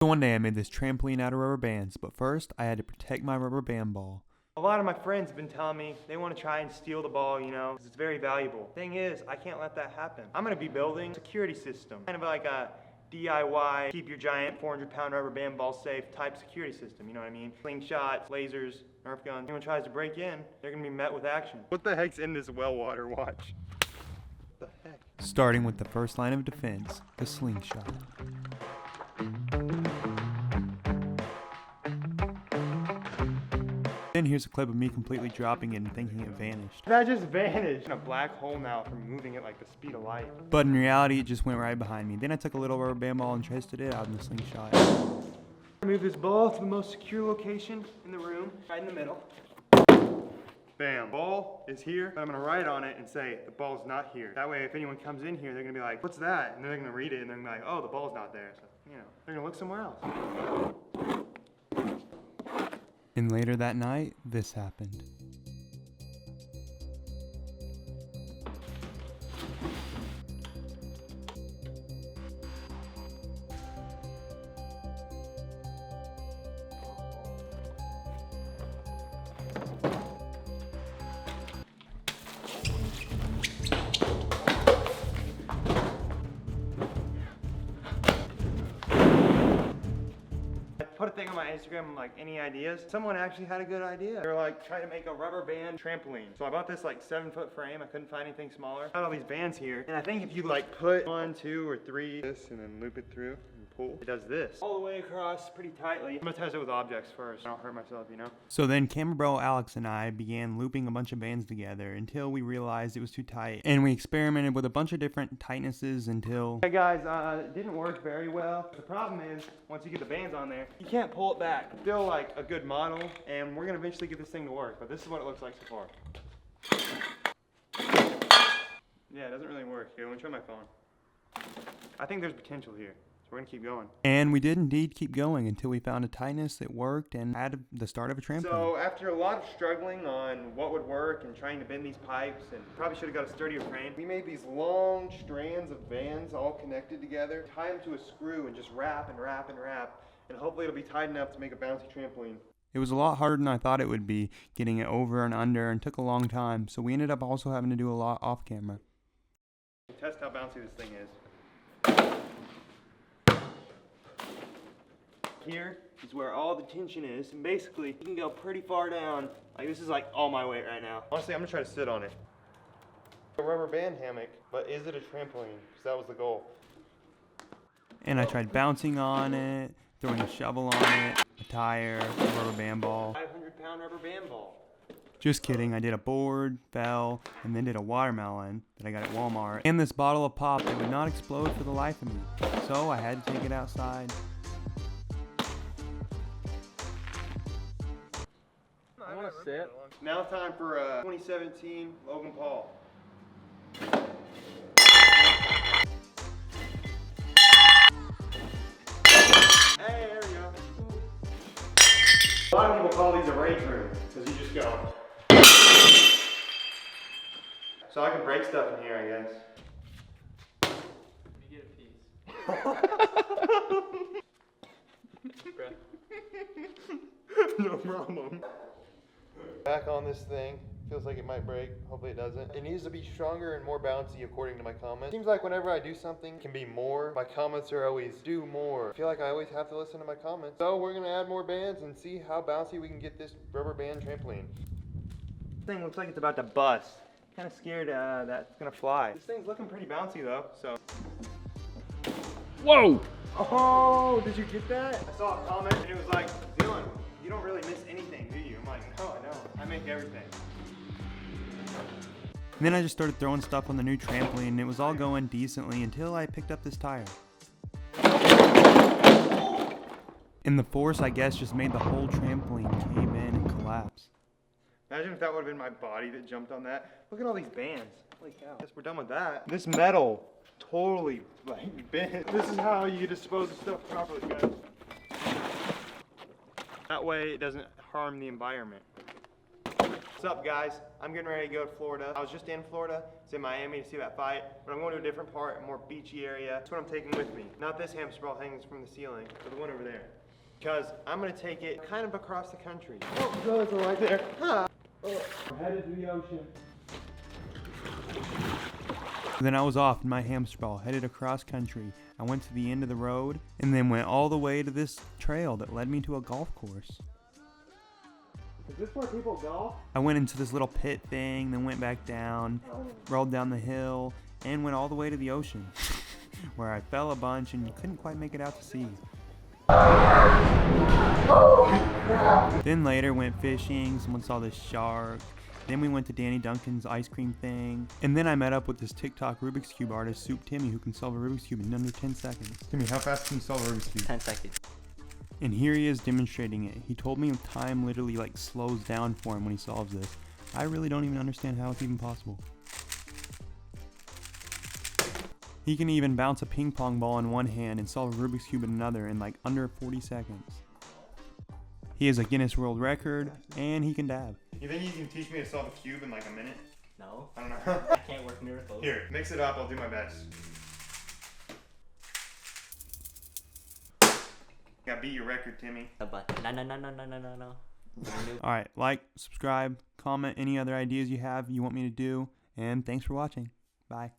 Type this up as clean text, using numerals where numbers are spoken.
So one day I made this trampoline out of rubber bands, but first I had to protect my rubber band ball. A lot of my friends have been telling me they want to try and steal the ball, you know, because it's very valuable. Thing is, I can't let that happen. I'm going to be building a security system, kind of like a DIY, keep your giant 400-pound rubber band ball safe type security system, you know what I mean? Slingshots, lasers, Nerf guns. Anyone tries to break in, they're going to be met with action. What the heck's in this well water? Watch. What the heck? Starting with the first line of defense, the slingshot. Then here's a clip of me completely dropping it and thinking it vanished. That just vanished. In a black hole now from moving at like the speed of light. But in reality, it just went right behind me. Then I took a little rubber band ball and tested it out in the slingshot. Move this ball to the most secure location in the room, right in the middle. Bam, ball is here, but I'm gonna write on it and say, the ball's not here. That way, if anyone comes in here, they're gonna be like, what's that? And they're gonna read it and they're gonna be like, oh, the ball's not there. So, you know, they're gonna look somewhere else. And later that night, this happened. Put a thing on my Instagram, I'm like, any ideas? Someone actually had a good idea. They were like, try to make a rubber band trampoline. So I bought this like 7-foot frame. I couldn't find anything smaller. Got all these bands here. And I think if you like put 1, 2, or 3, this, and then loop it through and pull, it does this. All the way across pretty tightly. I'm gonna test it with objects first. I don't hurt myself, you know? So then camera bro Alex and I began looping a bunch of bands together until we realized it was too tight. And we experimented with a bunch of different tightnesses until... Hey guys, it didn't work very well. The problem is, once you get the bands on there, you can't pull it back. Still like a good model, and we're gonna eventually get this thing to work, but this is what it looks like so far. Yeah, it doesn't really work. Here, let me try my phone. I think there's potential here, so we're gonna keep going. And we did indeed keep going until we found a tightness that worked and had the start of a trampoline. So after a lot of struggling on what would work and trying to bend these pipes, and probably should have got a sturdier frame, we made these long strands of bands all connected together, tie them to a screw and just wrap and wrap and wrap, and hopefully it'll be tight enough to make a bouncy trampoline. It was a lot harder than I thought it would be, getting it over and under, and took a long time, so we ended up also having to do a lot off camera. Test how bouncy this thing is. Here is where all the tension is, and basically you can go pretty far down. Like this is like all my weight right now. Honestly, I'm gonna try to sit on it. A rubber band hammock, but is it a trampoline? Because that was the goal. And I tried bouncing on it, throwing a shovel on it, a tire, a rubber band ball. 500-pound rubber band ball. Just kidding, I did a board, fell, and then did a watermelon that I got at Walmart, and this bottle of pop that would not explode for the life of me. So I had to take it outside. I want to sit. Now it's time for 2017 Logan Paul. Hey, there we go. A lot of people call these a rage room, because you just go. So I can break stuff in here, I guess. You get a piece. No problem. Back on this thing. Feels like it might break. Hopefully it doesn't. It needs to be stronger and more bouncy according to my comments. Seems like whenever I do something, it can be more. My comments are always, do more. I feel like I always have to listen to my comments. So we're gonna add more bands and see how bouncy we can get this rubber band trampoline. This thing looks like it's about to bust. Kind of scared that it's gonna fly. This thing's looking pretty bouncy though, so. Whoa! Oh, did you get that? I saw a comment and it was like, Dylan, you don't really miss anything, do you? I'm like, no, I don't. I make everything. And then I just started throwing stuff on the new trampoline, and it was all going decently until I picked up this tire. And the force, I guess, just made the whole trampoline cave in and collapse. Imagine if that would have been my body that jumped on that. Look at all these bands. Holy cow. Guess we're done with that. This metal totally like bent. This is how you dispose of stuff properly, guys. That way it doesn't harm the environment. What's up, guys? I'm getting ready to go to Florida. I was just in Florida. It's in Miami to see that fight, but I'm going to a different part, a more beachy area. That's what I'm taking with me. Not this hamster ball hanging from the ceiling, but the one over there. Because I'm going to take it kind of across the country. Oh, those are right there. Huh. Oh. I'm headed to the ocean. Then I was off in my hamster ball, headed across country. I went to the end of the road, and then went all the way to this trail that led me to a golf course. Is this where people golf? I went into this little pit thing, then went back down, rolled down the hill, and went all the way to the ocean, where I fell a bunch and couldn't quite make it out to sea. Then later went fishing, someone saw this shark. Then we went to Danny Duncan's ice cream thing. And then I met up with this TikTok Rubik's Cube artist, Soup Timmy, who can solve a Rubik's Cube in under 10 seconds. Timmy, how fast can you solve a Rubik's Cube? 10 seconds. And here he is demonstrating it. He told me time literally like slows down for him when he solves this. I really don't even understand how it's even possible. He can even bounce a ping pong ball in one hand and solve a Rubik's Cube in another in like under 40 seconds. He has a Guinness World Record, and he can dab. You think you can teach me to solve a cube in like a minute? No. I don't know. I can't work miracles. Here, mix it up. I'll do my best. Gotta beat your record, Timmy. But no. Alright, like, subscribe, comment any other ideas you have you want me to do, and thanks for watching. Bye.